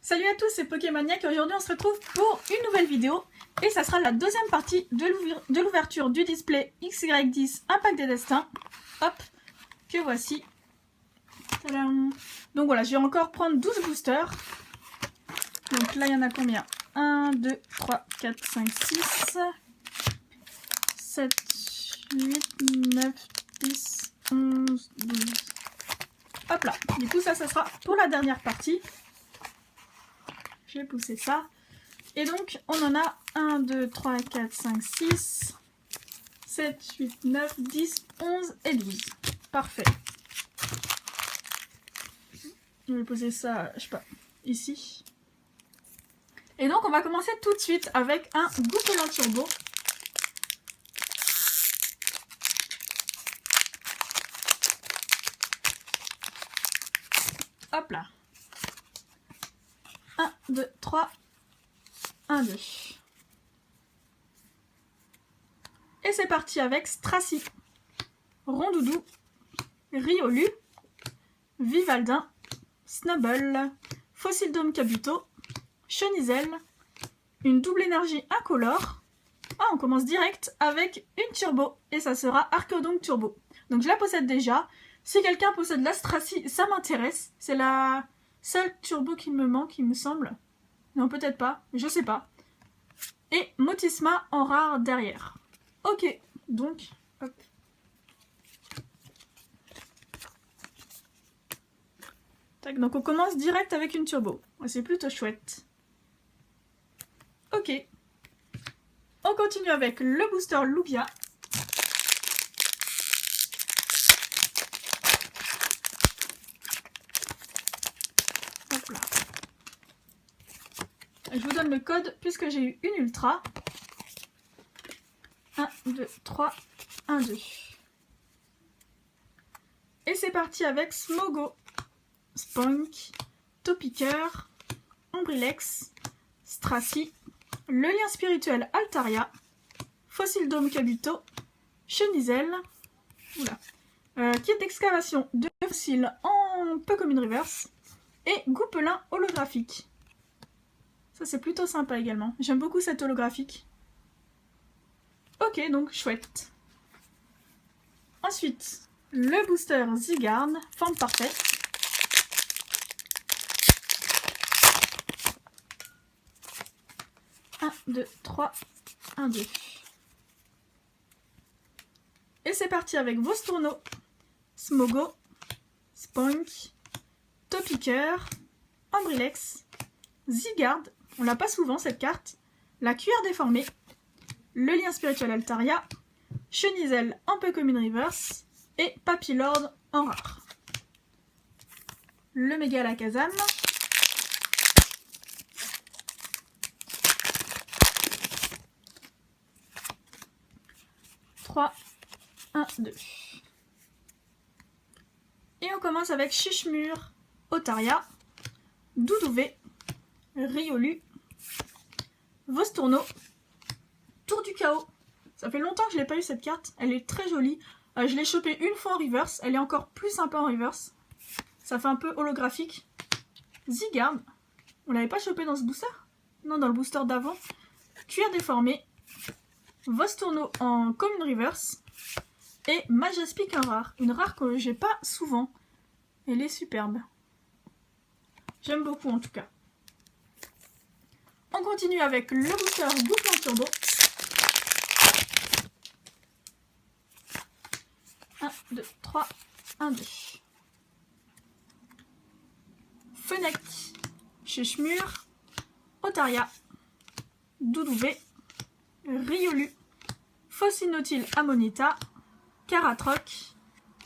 Salut à tous, c'est Pokémaniac et aujourd'hui on se retrouve pour une nouvelle vidéo et ça sera la deuxième partie de l'ouverture du display XY10 Impact des Destins. Hop, que voici. Tadam. Donc voilà, je vais encore prendre 12 boosters. Donc là il y en a combien? 1, 2, 3, 4, 5, 6, 7, 8, 9, 10, 11, 12. Hop là, du coup ça sera pour la dernière partie. Je vais pousser ça. Et donc, on en a 1, 2, 3, 4, 5, 6, 7, 8, 9, 10, 11 et 12. Parfait. Je vais poser ça, je sais pas, ici. Et donc, on va commencer tout de suite avec un Goupelin Turbo. Hop là. 1, 2, 3, 1, 2. Et c'est parti avec Stracy, Rondoudou, Riolu, Vivaldin, Snubble, Fossil Kabuto, Chenizel, une double énergie incolore. Ah, on commence direct avec une turbo et ça sera Arceudonk Turbo. Donc je la possède déjà. Si quelqu'un possède la Stracy, ça m'intéresse. C'est la seule turbo qui me manque, il me semble. Non, peut-être pas, je sais pas. Et Motisma en rare derrière. Ok, donc, hop. Tac, donc on commence direct avec une turbo. C'est plutôt chouette. Ok. On continue avec le booster Lugia. Hop là. Je vous donne le code puisque j'ai eu une ultra. 1, 2, 3, 1, 2. Et c'est parti avec Smogo, Spunk, Topiqueur, Ombrilex, Stracy, le lien spirituel Altaria, Fossil Kabuto, Chenizel, kit d'excavation de fossiles en Pokémon Reverse et Goupelin holographique. Ça c'est plutôt sympa également. J'aime beaucoup cette holographique. Ok, donc chouette. Ensuite, le booster Zygarde, forme parfaite. Un, 2, 3, 1, 2. Et c'est parti avec Vostourno, Smogo, Spunk, Topiqueur, Ombrilex, Zygarde. On l'a pas souvent cette carte. La cuillère déformée. Le lien spirituel Altaria. Chenizel en Pokémon Reverse. Et Papillord en rare. Le méga Alakazam. 3, 1, 2. Et on commence avec Chichemur, Otaria, Doudouvé, Riolu, Vostourno, Tour du Chaos. Ça fait longtemps que je n'ai pas eu cette carte. Elle est très jolie. Je l'ai chopée une fois en reverse. Elle est encore plus sympa en reverse. Ça fait un peu holographique. Zygarde. On l'avait pas chopée dans ce booster? Non, dans le booster d'avant. Cuir déformé. Vostourno en common reverse. Et Majaspic en rare. Une rare que j'ai pas souvent. Elle est superbe. J'aime beaucoup en tout cas. On continue avec le booster Goupelin Turbo. 1, 2, 3, 1, 2. Fennec, Chichemur, Otaria, Doudouvé, Riolu, Fossil Amonita, Caratroc,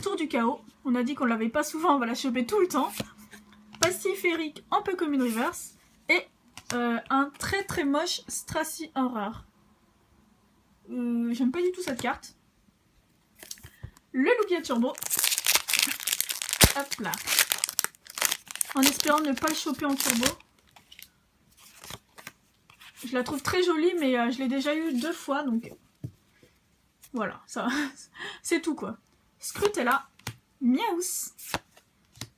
Tour du Chaos. On a dit qu'on l'avait pas souvent, on va la choper tout le temps. Pastiférique en Pokémon Reverse. Et un très très moche Stracy en rare. J'aime pas du tout cette carte. Le Lugia Turbo. Hop là. En espérant ne pas le choper en turbo. Je la trouve très jolie, mais je l'ai déjà eu 2 fois, donc voilà, ça c'est tout quoi. Scrutella, Miaus,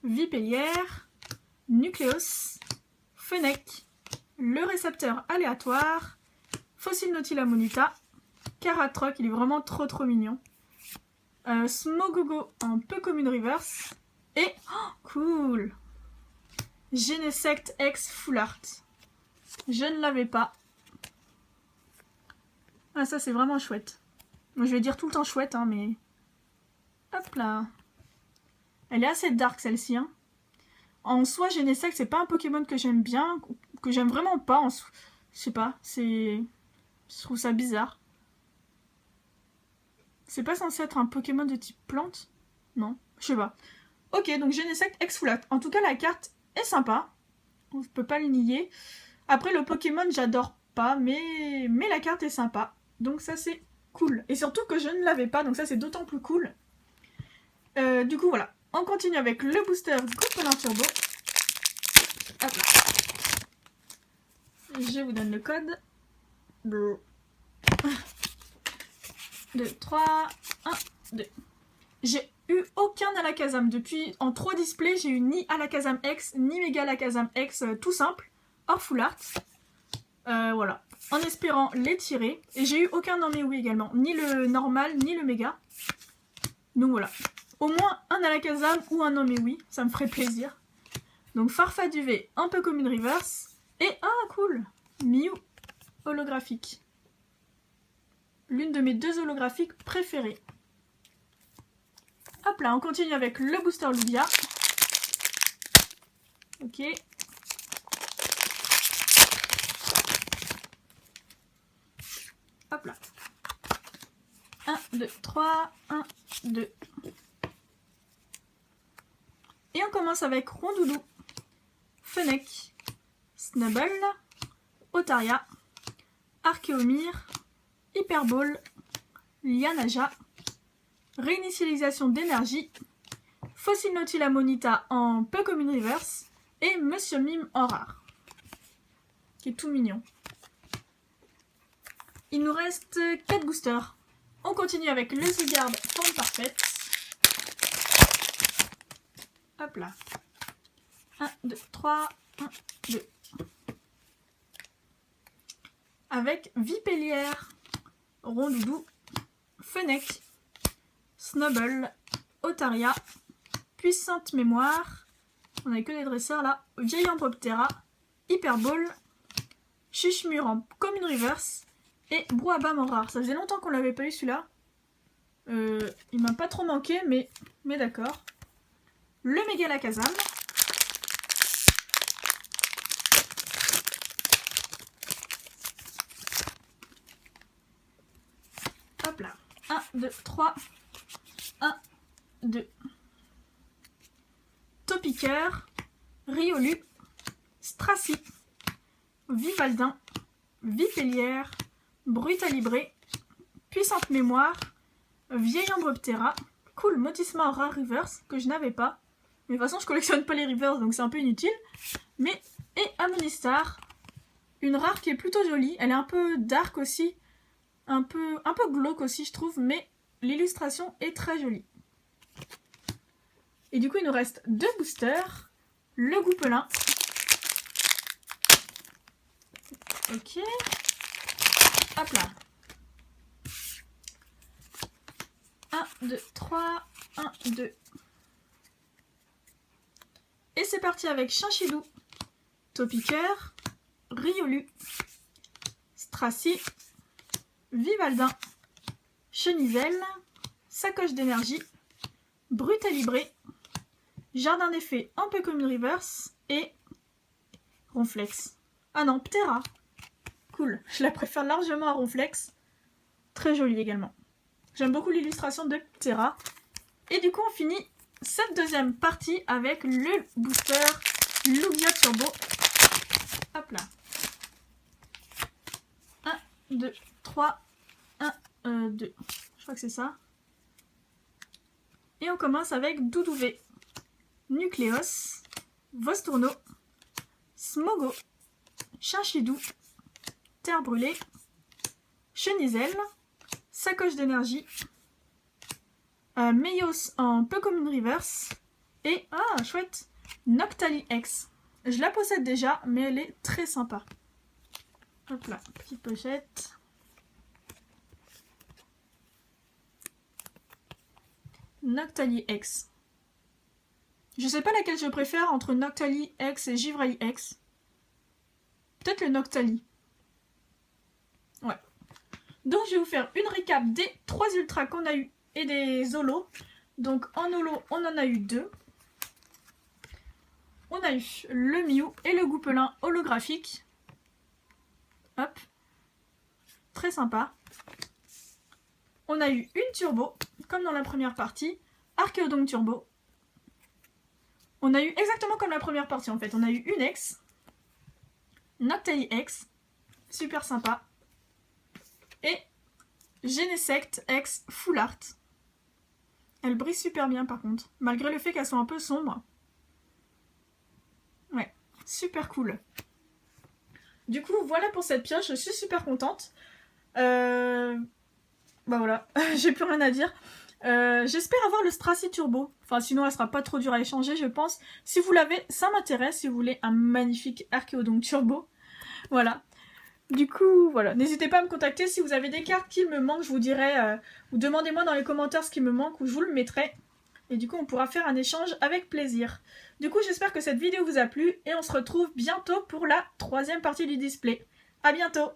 Vipellière, Nucleos, Fennec, le récepteur aléatoire, Fossil Nautila Monita, Karatroc, il est vraiment trop mignon, Smogogo en Pokémon Reverse, et, oh, cool, Genesect X Full Art. Je ne l'avais pas. Ah, ça c'est vraiment chouette. Moi je vais dire tout le temps chouette, hein, mais... Hop là. Elle est assez dark celle-ci, hein. En soi, Genesect, c'est pas un Pokémon que j'aime bien, que j'aime vraiment pas. Je sais pas, c'est... Je trouve ça bizarre. C'est pas censé être un Pokémon de type plante? Non, je sais pas. Ok, donc Genesect X Full Art. En tout cas, la carte est sympa. On peut pas le nier. Après, le Pokémon, j'adore pas, mais la carte est sympa. Donc ça, c'est cool. Et surtout que je ne l'avais pas, donc ça, c'est d'autant plus cool. Du coup, voilà. On continue avec le booster Goupelin Turbo. Hop là. Je vous donne le code. 2, 3, 1, 2. J'ai eu aucun Alakazam. Depuis, en 3 displays, j'ai eu ni Alakazam X, ni Mega Alakazam X, tout simple, hors full art. Voilà. En espérant les tirer. Et j'ai eu aucun Norméoui également. Ni le normal, ni le Mega. Donc voilà. Au moins un Alakazam ou un Norméoui. Ça me ferait plaisir. Donc Farfaduvet, un peu comme une reverse. Et, ah cool, Mew holographique. L'une de mes 2 holographiques préférées. Hop là, on continue avec le booster Lugia. Ok. Hop là. 1, 2, 3, 1, 2. Et on commence avec Rondoudou, Fennec, Snubble, Otaria, Archeomir, Hyperball, Lianaja, réinitialisation d'énergie, Fossil Nautila Monita en Pokémon Reverse et Monsieur Mime en rare, qui est tout mignon. Il nous reste 4 boosters. On continue avec le Zygarde forme parfaite. Hop là. 1, 2, 3, 1, 2. Avec Vipellière, Rondoudou, Fennec, Snubble, Otaria, Puissante Mémoire, on n'a que des dresseurs là, Vieille Ambroptera, Hyperball, Chuchemur en Commune Reverse et Brouhaha en rare. Ça faisait longtemps qu'on l'avait pas eu celui-là. Il m'a pas trop manqué, mais d'accord. Le Mega Alakazam. Hop là. 1, 2, 3. 1, 2. Topiqueur, Riolu, Stracy, Vivaldin, Vipellière, Brutalibré, Puissante Mémoire, Vieille Ambroptera, cool, Motisma rare reverse que je n'avais pas. Mais de toute façon, je collectionne pas les reverse donc c'est un peu inutile. Mais, et Amonistar, une rare qui est plutôt jolie. Elle est un peu dark aussi, un peu glauque aussi, je trouve, mais l'illustration est très jolie. Et du coup, il nous reste 2 boosters. Le Goupelin. Ok. Hop là. 1, 2, 3, 1, 2. Et c'est parti avec Chinchidou, Topiqueur, Riolu, Stracy, Vivaldin, Cheniselle, Sacoche d'énergie, Brutalibré, Jardin d'effet en Pokémon Reverse et Ronflex. Ah non, Ptera. Cool, je la préfère largement à Ronflex. Très jolie également. J'aime beaucoup l'illustration de Ptera. Et du coup, on finit cette deuxième partie avec le booster Lugia Turbo. Hop là. 1, 2, 3, 1, 2. Je crois que c'est ça. Et on commence avec Doudouvet, Nucléos, Vostourneau, Smogo, Chinchidou, Terre Brûlée, Cheniselle, Sacoche d'énergie, Meios en Pokémon Reverse et, ah chouette, Noctali X. Je la possède déjà, mais elle est très sympa. Hop là, petite pochette. Noctali X. Je sais pas laquelle je préfère entre Noctali X et Givrail X. Peut-être le Noctali. Ouais. Donc je vais vous faire une récap des 3 ultras qu'on a eu et des holos. Donc en holo, on en a eu 2. On a eu le Mew et le Goupelin holographique. Hop. Très sympa. On a eu une turbo, comme dans la première partie. Archéodon turbo. On a eu exactement comme la première partie en fait. On a eu une X. Noctali X. Super sympa. Et Genesect X Full Art. Elle brille super bien par contre. Malgré le fait qu'elle soit un peu sombre. Ouais, super cool. Du coup, voilà pour cette pioche. Je suis super contente. Bah voilà, j'ai plus rien à dire. J'espère avoir le Stracy Turbo. Enfin, sinon, elle sera pas trop dure à échanger, je pense. Si vous l'avez, ça m'intéresse. Si vous voulez un magnifique Archéodon Turbo. Voilà. Du coup, voilà. N'hésitez pas à me contacter si vous avez des cartes qui me manquent. Je vous dirai, ou demandez-moi dans les commentaires ce qui me manque, ou je vous le mettrai. Et du coup, on pourra faire un échange avec plaisir. Du coup, j'espère que cette vidéo vous a plu. Et on se retrouve bientôt pour la 3e partie du display. À bientôt!